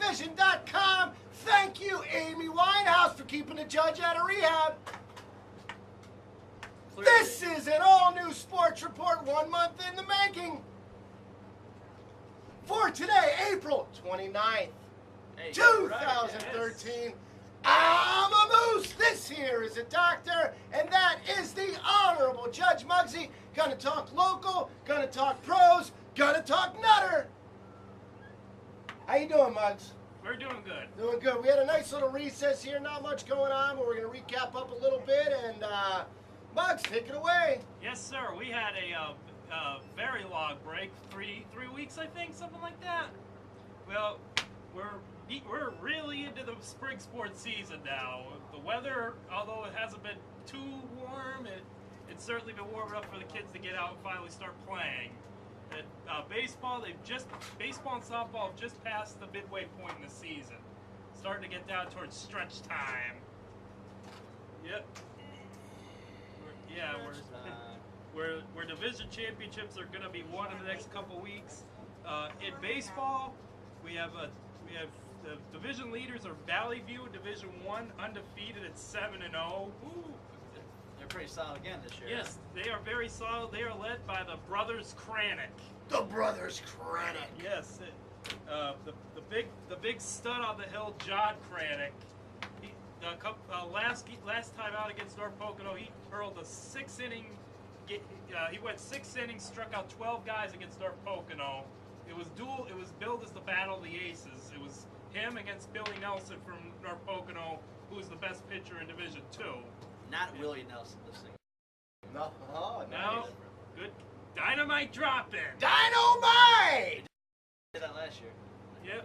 Mattyvison.com. Thank you, Amy Winehouse, for keeping the judge out of rehab. Clearly. This is an all-new sports report, 1 month in the making. For today, April 29th, 2013. I'm a moose. This here is a doctor, and that is the Honorable Judge Muggsy. Gonna talk local, gonna talk pros, gonna talk nutter. How you doing, Muggs? We're doing good. Doing good. We had a nice little recess here, not much going on, but we're gonna recap up a little bit, and Muggs, take it away. Yes, sir. We had a very long break, three weeks, I think, something like that. Well, we're really into the spring sports season now. The weather, although it hasn't been too warm, it's certainly been warm enough for the kids to get out and finally start playing. Baseball and softball have just passed the midway point in the season, starting to get down towards stretch time. Yep. We're division championships are going to be won in the next couple weeks. In baseball, we have the division leaders are Valley View in Division 1, undefeated at 7-0. Ooh, they're pretty solid again this year. Yes, they are very solid. They are led by the Brothers Cranick. The Brothers Cranick. Yes, the big stud on the hill, John Cranick. Last time out against North Pocono, he hurled a 6-inning. He went 6 innings, struck out 12 guys against North Pocono. It was billed as the Battle of the Aces. It was him against Billy Nelson from North Pocono, who was the best pitcher in Division 2. Not Willie Nelson this thing. No, no, good dynamite dropping. Dynamite! Did that last year. Yep.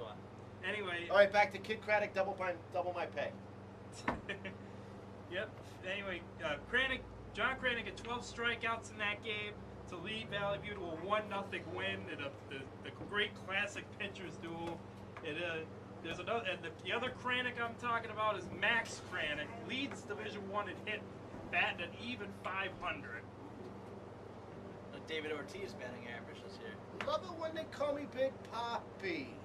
Anyway. All right, back to Kid Craddock. Double my pay. Yep. Anyway, John Cranick had 12 strikeouts in that game to lead Valley View to a 1-0 win in the great classic pitchers duel. There's another, and the other Cranick I'm talking about is Max Cranick, leads Division 1 and hit batting an even 500. Like David Ortiz batting average this year. Love it when they call me Big Poppy.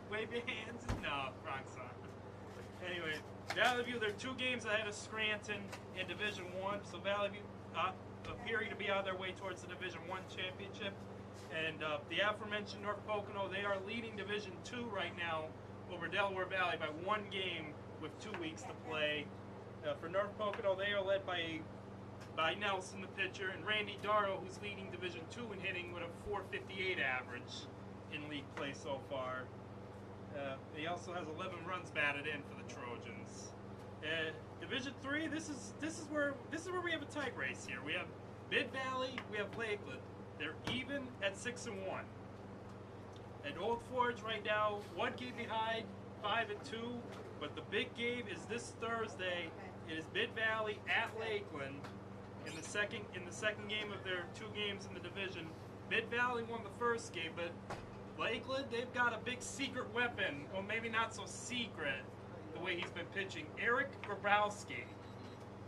Wave your hands. No, wrong song. Anyway, Valley View, they're 2 games ahead of Scranton in Division 1, so Valley View appearing to be on their way towards the Division 1 championship. And the aforementioned North Pocono, they are leading Division 2 right now over Delaware Valley by 1 game with 2 weeks to play. For North Pocono, they are led by Nelson, the pitcher, and Randy Darrow, who's leading Division 2 in hitting with a .458 average in league play so far. He also has 11 runs batted in for the Trojans. Division 3, this is where we have a tight race here. We have Mid Valley, we have Lakeland. They're even at 6-1. And Old Forge right now, 1 game behind, 5-2. But the big game is this Thursday. It is Mid Valley at Lakeland in the second game of their 2 games in the division. Mid Valley won the first game, but Lakeland, they've got a big secret weapon. Well, maybe not so secret the way he's been pitching. Eric Grabowski.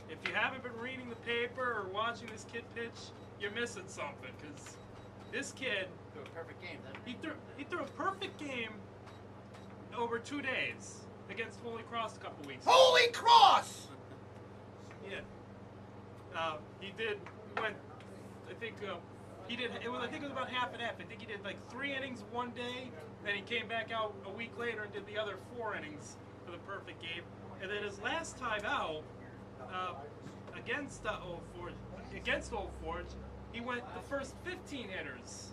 If you haven't been reading the paper or watching this kid pitch, you're missing something, because this kid threw a perfect game. He threw a perfect game over 2 days against Holy Cross a couple weeks ago. Holy Cross! Yeah. He went, I think, he did, I think it was about half and half. I think he did like 3 innings one day, then he came back out a week later and did the other 4 innings for the perfect game. And then his last time out, against Old Forge, he went the first 15 hitters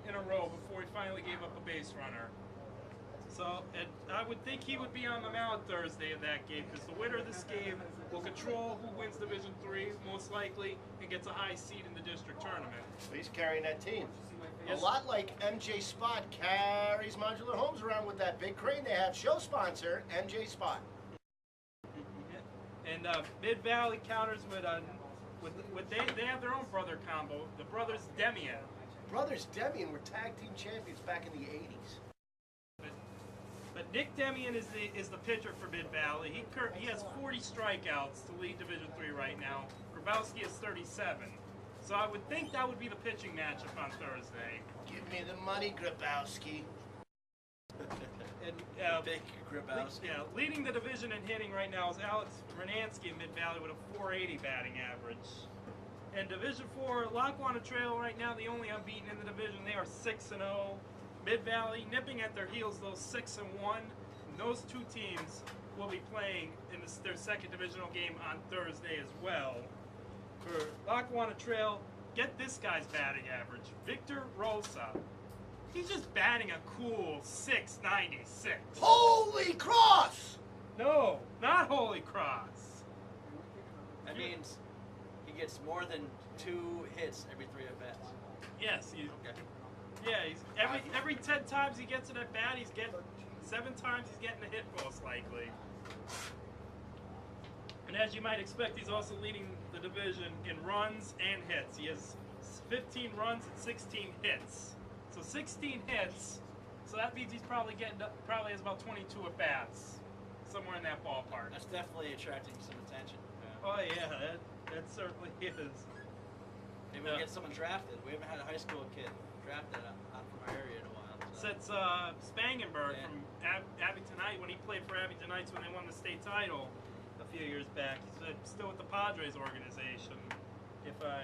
in a row before he finally gave up a base runner. So, and I would think he would be on the mound Thursday in that game, because the winner of this game will control who wins Division 3, most likely, and gets a high seed in the district tournament. He's carrying that team. Yes. A lot like MJ Spot carries Modular Homes around with that big crane they have. Show sponsor, MJ Spot. And Mid Valley counters with they have their own brother combo, the brothers Demian. Brothers Demian were tag team champions back in the 80s. But Nick Demian is the pitcher for Mid Valley. He has 40 strikeouts to lead Division 3 right now. Grabowski has 37. So I would think that would be the pitching matchup on Thursday. Give me the money, Grabowski. And Big Grabowski. yeah, leading the division in hitting right now is Alex Renansky in Mid Valley with a 480 batting average. In Division 4, Lackawanna Trail right now, the only unbeaten in the division. They are 6-0. Mid Valley nipping at their heels, though 6-1. And those two teams will be playing in their second divisional game on Thursday as well. For Lackawanna Trail, get this guy's batting average, Victor Rosa. He's just batting a cool 696. Holy cross! No, not Holy Cross. That means he gets more than 2 hits every 3 at bats. Yes, he's, Okay. yeah. He's every 10 times he gets it at bat, he's getting 7 times he's getting a hit most likely. And as you might expect, he's also leading the division in runs and hits. He has 15 runs and 16 hits. So 16 hits. So that means he's probably has about 22 at bats, somewhere in that ballpark. That's definitely attracting some attention. Oh yeah, that certainly is. Maybe we'll get someone drafted. We haven't had a high school kid drafted out from our area in a while. So. Since Spangenberg from Abington Heights, when he played for Abington Heights when they won the state title a few years back, he's still with the Padres organization, if I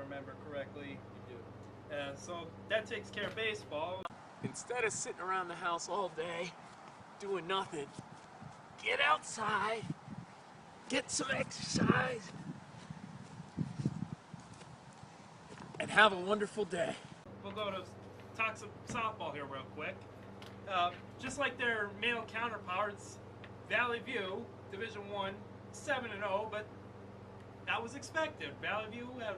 remember correctly. You do. So that takes care of baseball. Instead of sitting around the house all day doing nothing, get outside, get some exercise, and have a wonderful day. We'll go to talk some softball here real quick. Just like their male counterparts, Valley View, Division 1, 7-0, but that was expected. Valley View had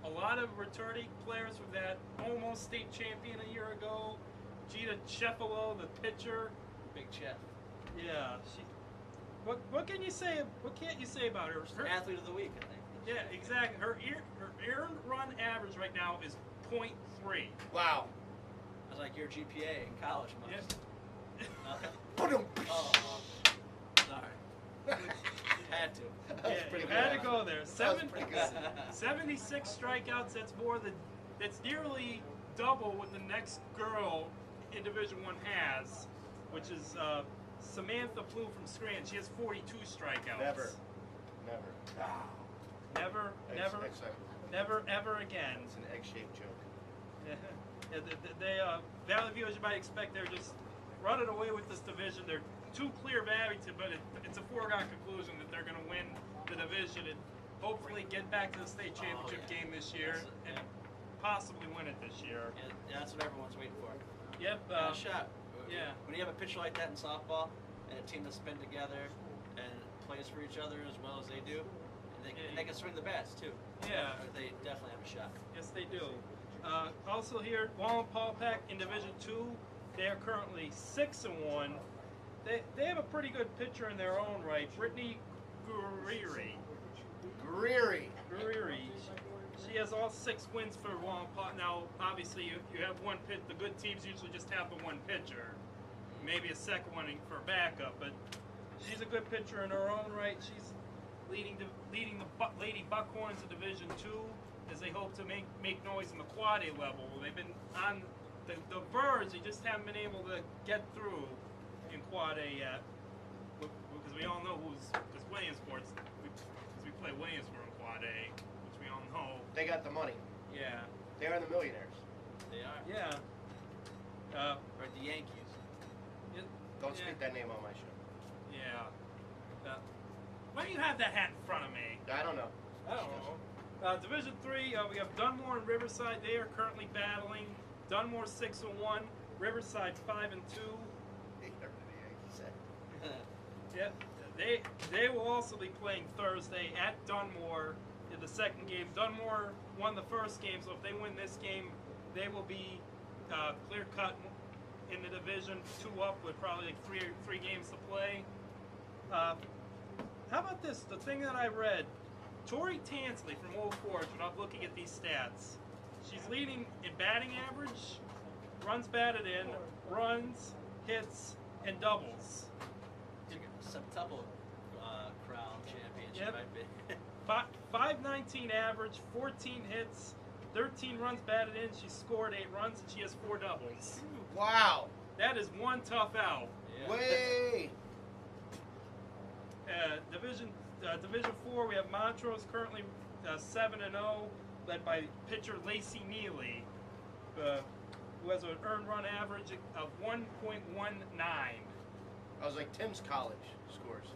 a lot of returning players from that almost state champion a year ago. Gita Chefalo, the pitcher. Big chef. Yeah, what can you say? What can't you say about her? Her Athlete of the week, I think. yeah, exactly. Her earned run average right now is .3. Wow. That's like your GPA in college, Muggsy. Ba-dum. Sorry. Had to. That was Yeah, pretty you good. had to go there. That was pretty good. 76 strikeouts. That's nearly double what the next girl in Division 1 has, which is Samantha Flew from Scranton. She has 42 strikeouts. Never. Never, ever again. It's an egg-shaped joke. Valley View, as you might expect, they're just running away with this division. They're too clear of Abington, but it's a foregone conclusion that they're going to win the division and hopefully get back to the state championship game this year and possibly win it this year. Yeah, that's what everyone's waiting for. Yep. Shot. Yeah. When you have a pitcher like that in softball and a team that's been together and plays for each other as well as they do, and they can swing the bats too. Yeah. They definitely have a shot. Yes, they do. Also here, Wallenpaupack in Division 2, they are currently 6-1. They have a pretty good pitcher in their own right, Brittany Guerrieri. She has all 6 wins for Wallenpaupack. Now, obviously, you have one pitch. The good teams usually just have the one pitcher, maybe a second one for backup. But she's a good pitcher in her own right. She's leading the Lady Buckhorns in Division 2 as they hope to make noise in the Quad A level. They've been on the verge. They just haven't been able to get through in Quad A yet, because we all know because Williamsport's, because we play Williamsport in Quad A, which we all know. They got the money. Yeah. They are the millionaires. They are. Yeah. Or the Yankees. Don't speak that name on my show. Yeah. Why do you have that hat in front of me? I don't know. I don't know. Division 3, we have Dunmore and Riverside. They are currently battling. Dunmore 6-1, Riverside 5-2. Yep. They will also be playing Thursday at Dunmore in the second game. Dunmore won the first game, so if they win this game, they will be clear cut in the division, 2 up with probably like three games to play. How about this? The thing that I read, Tori Tansley from Old Forge, without looking at these stats, she's leading in batting average, runs batted in, runs, hits, and doubles. Septuple crown championship, Yep. might be. 519 average, 14 hits, 13 runs batted in. She scored 8 runs, and she has 4 doubles. Wow. That is one tough out. Yeah. Way. Division 4, we have Montrose currently 7-0, led by pitcher Lacey Neely, who has an earned run average of 1.19. I was like Tim's college scores.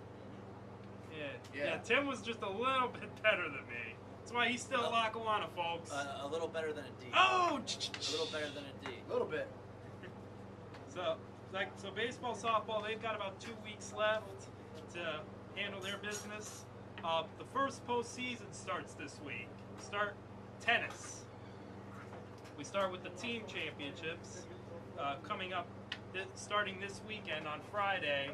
Yeah, Tim was just a little bit better than me. That's why he's still at Lackawanna, folks. A little better than a D. Oh! A little better than a D. A little bit. So baseball, softball, they've got about 2 weeks left to handle their business. The first postseason starts this week. We start tennis. We start with the team championships coming up, starting this weekend on Friday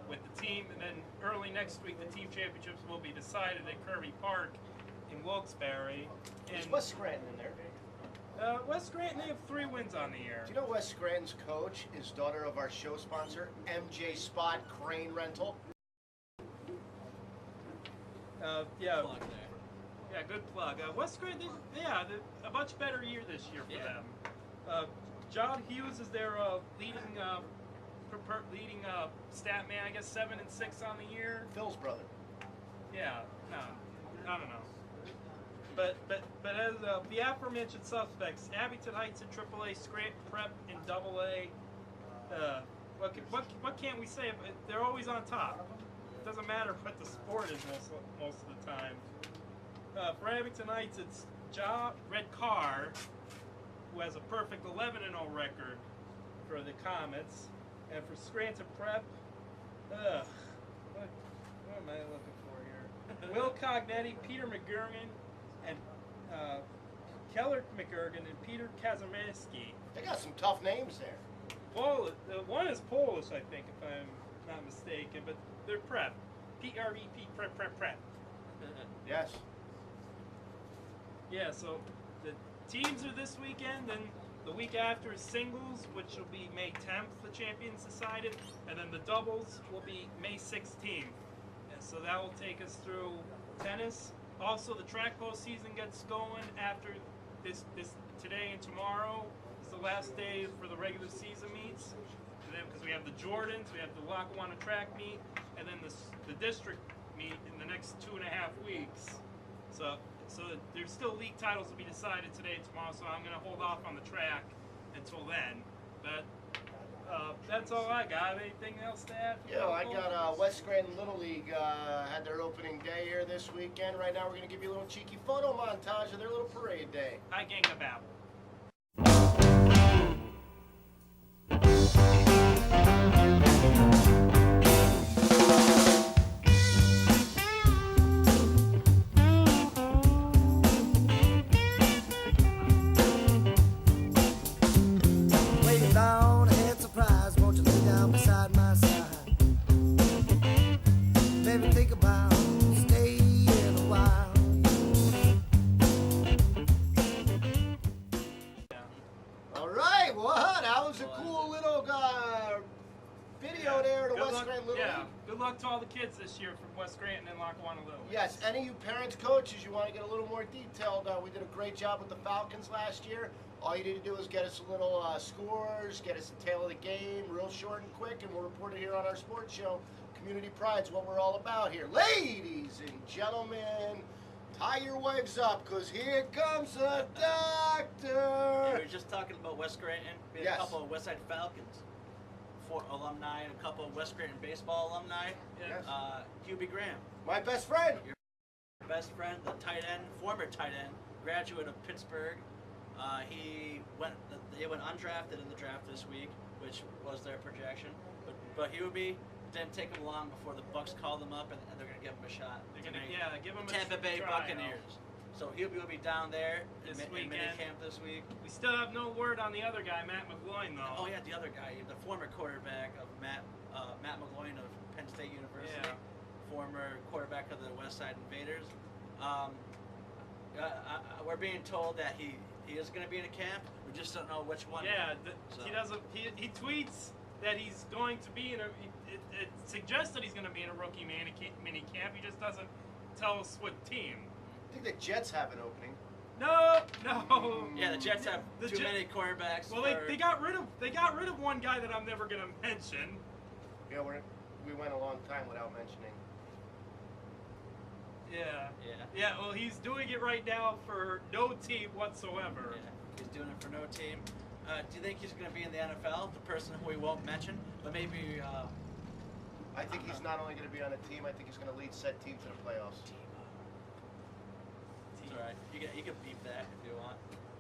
with the team, and then early next week the team championships will be decided at Kirby Park in Wilkes-Barre. Is And West Scranton in there? West Scranton, they have 3 wins on the year. Do you know West Scranton's coach is daughter of our show sponsor, MJ Spot Crane Rental? Yeah. Plug there. Yeah, good plug. West Scranton, a much better year this year for Yeah. them. John Hughes is their leading stat man. I guess 7 and 6 on the year. Phil's brother. Yeah, no, I don't know. But as the aforementioned suspects, Abington Heights in AAA, Scranton Prep in AA. What can't we say? They're always on top. It doesn't matter what the sport is most of the time. For Abington Heights, it's Red Carr, who has a perfect 11-0 record for the Comets. And for Scranton Prep, what am I looking for here? Will Cognetti, Peter McGurgan, and Keller McGurgan, and Peter Kazameski. They got some tough names there. One is Polish, I think, if I'm not mistaken, but they're Prep. P-R-E-P, Prep. Yes. Yeah, so the teams are this weekend, and the week after is singles, which will be May 10th, the champions decided, and then the doubles will be May 16th. And so that will take us through tennis. Also, the track postseason gets going after this today and tomorrow is the last day for the regular season meets. And then, because we have the Jordans, we have the Lackawanna track meet, and then the district meet in the next 2.5 weeks. So there's still league titles to be decided today and tomorrow, so I'm going to hold off on the track until then. But that's all I got. Anything else to add? Yeah, I got West Scranton Little League had their opening day here this weekend. Right now we're going to give you a little cheeky photo montage of their little parade day. Hi, gang about. To all the kids this year from West Scranton and Lackawanna Little. Yes, any of you parents, coaches, you want to get a little more detailed, we did a great job with the Falcons last year. All you need to do is get us a little scores, get us a tale of the game, real short and quick, and we'll report it here on our sports show. Community Pride's what we're all about here. Ladies and gentlemen, tie your wives up, because here comes a doctor. Yeah, we were just talking about West Scranton. We had a couple of Westside Falcons alumni and a couple of West Scranton baseball alumni. Yes. Hubie Graham. My best friend. Your best friend, the tight end, former tight end, graduate of Pittsburgh. They went undrafted in the draft this week, which was their projection. But Hubie, didn't take him long before the Bucks called him up, and they're going to give him a shot. They're going to give him a Tampa Bay try, Buccaneers. So Hubie will be down there in minicamp this week. We still have no word on the other guy, Matt McGloin, though. Oh yeah, the other guy, the former quarterback of Matt McGloin of Penn State University, former quarterback of the Westside Invaders. We're being told that he is going to be in a camp. We just don't know which one. Yeah, he doesn't. He tweets that he's going to be in a. It suggests that he's going to be in a rookie mini camp. He just doesn't tell us what team. I think the Jets have an opening. No. Yeah, the Jets have The too Jet- many quarterbacks. Well, they got rid of one guy that I'm never gonna mention. Yeah, we went a long time without mentioning. Yeah. Yeah. Yeah. Well, he's doing it right now for no team whatsoever. Yeah, he's doing it for no team. Do you think he's going to be in the NFL? The person who we won't mention, but maybe. I think he's not only going to be on a team, I think he's going to lead said team to the playoffs. It's all right. You can beep that if you want,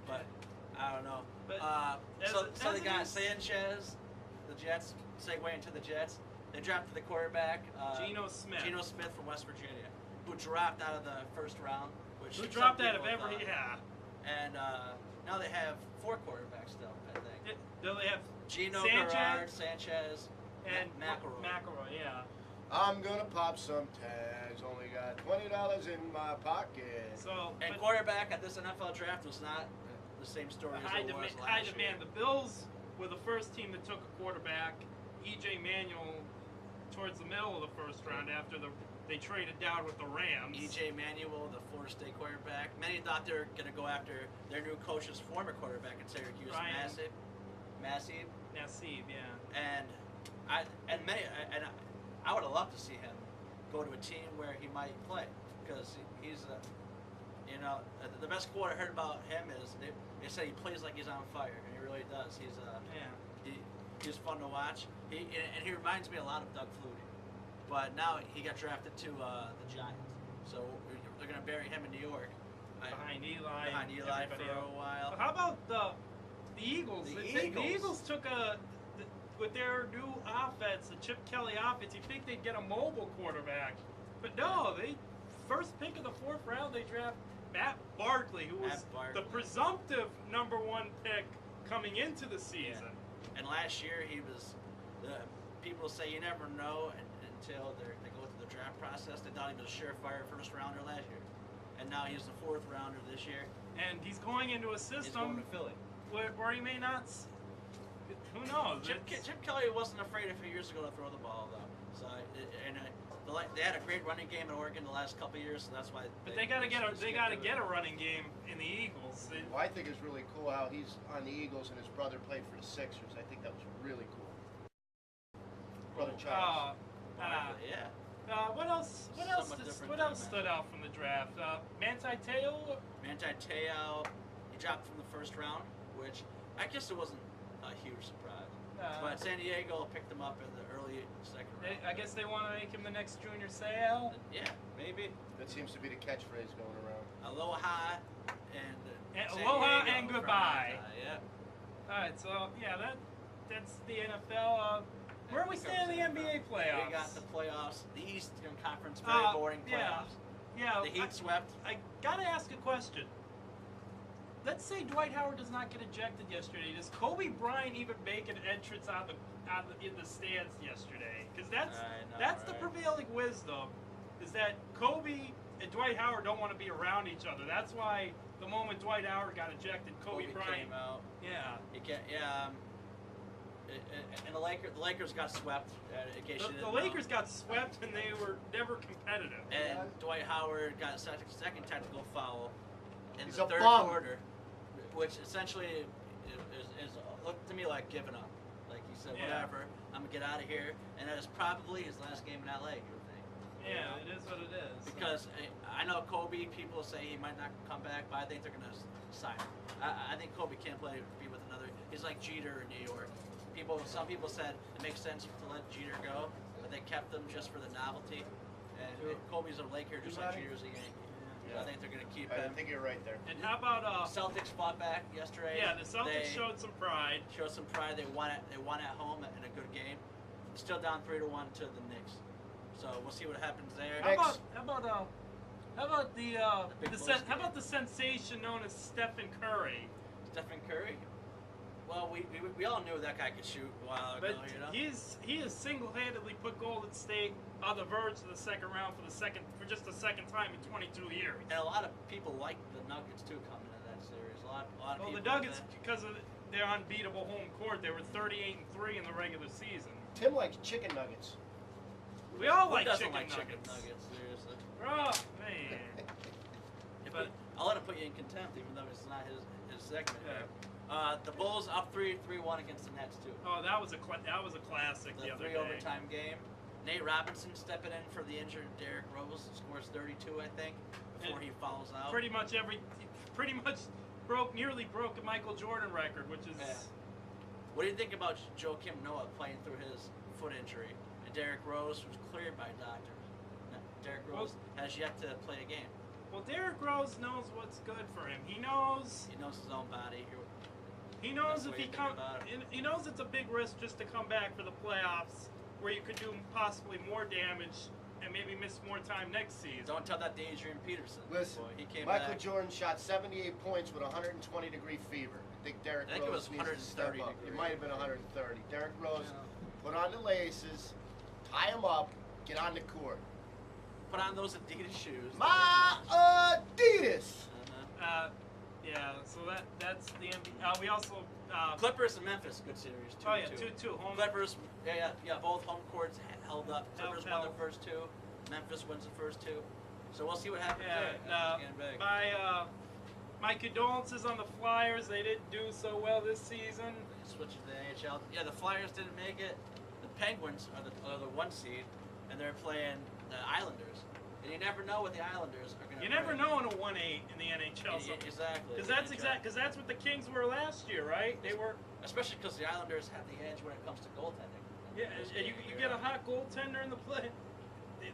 but I don't know. But so as they it got is- Sanchez, the Jets. Segue into the Jets. They drafted the quarterback Geno Smith. Geno Smith from West Virginia, who dropped out of the first round. Which Who some dropped out of people every? thought. Yeah. And now they have 4 quarterbacks still, I think. Do they have Geno, Sanchez Gerard, Sanchez, and McElroy. McElroy, yeah. I'm going to pop some tags. Only got $20 in my pocket. So, And but quarterback at this NFL draft was not the same story as high it was demand. last High year. demand. The Bills were the first team that took a quarterback, E.J. Manuel, towards the middle of the first round after they traded down with the Rams. E.J. Manuel, the Florida State quarterback. Many thought they were going to go after their new coach's former quarterback at Syracuse, Ryan. Massive. Nassib, yeah. And I would have loved to see him go to a team where he might play, because he's the best quote I heard about him is they said he plays like he's on fire, and he really does. He's fun to watch. He reminds me a lot of Doug Flutie, but now he got drafted to the Giants, so they're gonna bury him in New York. Behind Eli Behind and Eli everybody for else. a while. How about the Eagles? The The Eagles. Eagles took with their new offense, the Chip Kelly offense. You think they'd get a mobile quarterback, but no. They first pick of the 4th round, they draft Matt Barkley, who was the presumptive #1 pick coming into the season. And last year he was. People say you never know until they go through the draft process. They thought he was a surefire first rounder last year, and now he's the 4th rounder this year. And he's going into a He's going system to Philly. where he may not. Who knows? Chip Kelly wasn't afraid a few years ago to throw the ball though. So they had a great running game in Oregon the last couple of years, so that's why. But they got to get a running game in the Eagles. Well, I think it's really cool how he's on the Eagles and his brother played for the Sixers. I think that was really cool. Brother Charles. Yeah. What else? What else stood out from the draft? Manti Te'o. Manti Te'o, he dropped from the first round, which I guess it wasn't a huge surprise. But San Diego picked him up in the early second round. I guess they want to make him the next Junior Seau. Yeah, maybe. That seems to be the catchphrase going around. Aloha and San aloha Diego and for goodbye. Manti, yeah. All right, so yeah, that's the NFL. Where are we standing in the NBA playoffs? We got the playoffs, the Eastern Conference, very boring playoffs. Yeah. The Heat swept. I gotta ask a question. Let's say Dwight Howard does not get ejected yesterday. Does Kobe Bryant even make an entrance in the stands yesterday? Because that's the prevailing wisdom, is that Kobe and Dwight Howard don't want to be around each other. That's why the moment Dwight Howard got ejected, Kobe Bryant came out. Yeah. And the Lakers got swept. The Lakers got swept, and they were never competitive. And Dwight Howard got a second technical foul in He's the a third bum. quarter, which essentially is looked to me like giving up. Like he said, whatever, I'm gonna get out of here. And that is probably his last game in LA. You would think. Yeah, it is what it is. Because I know Kobe, people say he might not come back, but I think they're gonna sign him. I think Kobe can't be with another. He's like Jeter in New York. Some people said it makes sense to let Jeter go, but they kept him just for the novelty. And Kobe's a Laker just like Jeter's a Yankee. I think they're going to keep I him. think you're right there. And how about Celtics fought back yesterday. Yeah, the Celtics showed some pride. They won at home in a good game. Still down 3-1 to the Knicks. So we'll see what happens there. How about the sensation known as Stephen Curry? Stephen Curry? Well, we all knew that guy could shoot a while ago, But you know. he has single-handedly put Golden State on the verge of the second round for just the second time in 22 years. And a lot of people like the Nuggets too coming in that series. A lot of Well, people. the Nuggets, because of their unbeatable home court, they were 38-3 in the regular season. Tim likes chicken nuggets. We all Who like doesn't chicken like nuggets. chicken nuggets? Seriously. Oh man! But I'll let him put you in contempt, even though it's not his segment. Yeah. The Bulls up 3-1 against the Nets too. Oh, that was a classic the other three day. overtime game. Nate Robinson stepping in for the injured Derrick Rose, scores 32, I think, before he fouls out. Pretty much nearly broke a Michael Jordan record, which is. Yeah. What do you think about Joakim Noah playing through his foot injury? And Derrick Rose was cleared by doctors. Derrick Rose has yet to play a game. Well, Derrick Rose knows what's good for him. He knows his own body. He knows if he knows it's a big risk just to come back for the playoffs, where you could do possibly more damage and maybe miss more time next season. Don't tell that to Adrian Peterson. Listen, boy, he came Michael back. Jordan shot 78 points with 120-degree fever. I think Derrick I think Rose it was needs to step 130 up. It degrees. might have been 130. Derrick Rose, Yeah. put on the laces, tie him up, get on the court. Put on those Adidas shoes. My Adidas! Yeah. So that's the NBA. We also. Clippers and Memphis, good series. 2-2. Oh yeah, 2-2 home. Clippers, yeah, both home courts held up. Clippers won held. the first two. Memphis wins the first two. So we'll see what happens Yeah. there. It's getting big. My condolences on the Flyers. They didn't do so well this season. Switch to the NHL. Yeah, the Flyers didn't make it. The Penguins are the 1 seed, and they're playing the Islanders. And you never know what the Islanders are going to. You never know in a 1-8 in the NHL. Exactly. Because that's what the Kings were last year, right? They were. Especially because the Islanders have the edge when it comes to goaltending. Yeah, and you get a hot goaltender in the play.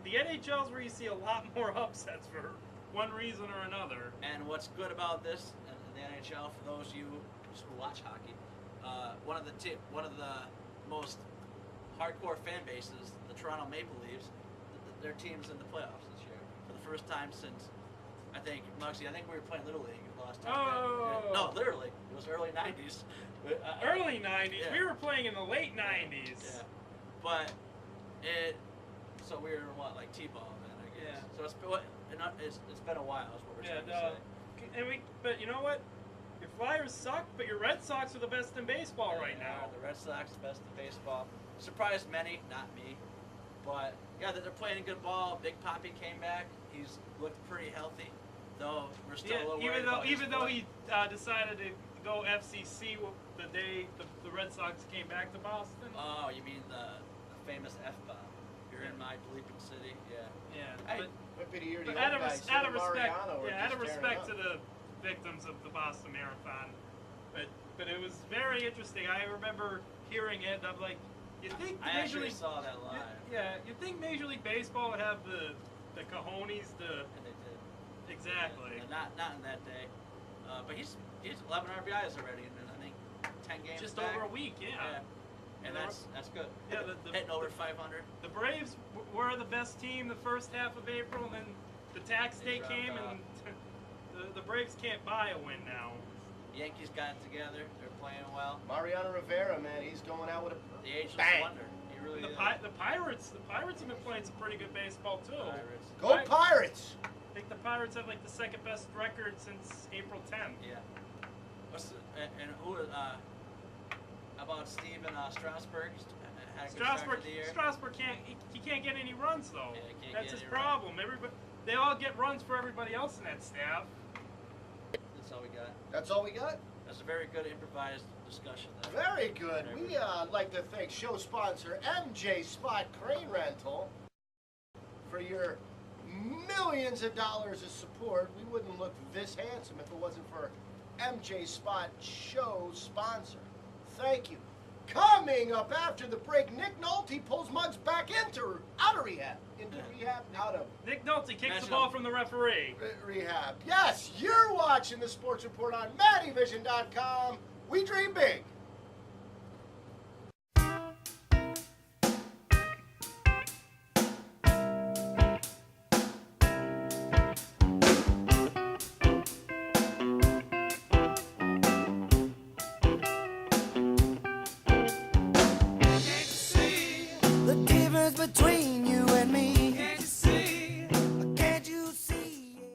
The NHL's where you see a lot more upsets for one reason or another. And what's good about this in the NHL, for those of you who watch hockey, one of the most hardcore fan bases, the Toronto Maple Leafs, their team's in the playoffs this year for the first time since I think Muggsy. I think we were playing Little League last time. Oh. Yeah. No, literally, it was early '90s. Early 90s. Yeah. We were playing in the late 90s. Yeah, but so we were like T-ball then, I guess. Yeah. So it's been a while, is what we're trying to say. But you know what? Your Flyers suck, but your Red Sox are the best in baseball right now. The Red Sox, the best in baseball. Surprised many, not me. But yeah, they're playing good ball. Big Papi came back. He's looked pretty healthy, though we're still a little worried about even his though foot. he decided to go FCC the day the Red Sox came back to Boston. Oh, you mean the famous F-bomb? You're in my bleeping city. Yeah. Yeah. Hey, Might be the year the But old out of guys, respect, Mariano, were out of just tearing respect up. to the victims of the Boston Marathon, but it was very interesting. I remember hearing it. And I'm like, you think I Major actually League? saw that live. Yeah, you think Major League Baseball would have the cojones to And they did. exactly? Yeah, not in that day. But he's 11 RBIs already, and I think 10 games. Just back. over a week, yeah. And that's good. Yeah, Hitting over 500. The Braves were the best team the first half of April, and then the tax day dropped came, off. and the Braves can't buy a win now. Yankees got it together. They're playing well. Mariano Rivera, man, he's going out with a The ageless bang. wonder. He really The is. Pirates have been playing some pretty good baseball too. Pirates. Go Pirates! I think the Pirates have like the second best record since April 10th. Yeah. And who? About Steve and Strasburg? Had a good start to the year. Strasburg can't get any runs though. Yeah, he can't That's get his any problem. They all get runs for everybody else in that staff. That's all we got. That's all we got? That's a very good improvised discussion there. Very good. We like to thank show sponsor MJ Spot Crane Rental for your millions of dollars of support. We wouldn't look this handsome if it wasn't for MJ Spot show sponsor. Thank you. Coming up after the break, Nick Nolte pulls Muggs back out of rehab. Out of Nick Nolte kicks Imagine the ball from the referee. rehab. Yes, you're watching the Sports Report on Mattyvison.com. We dream big.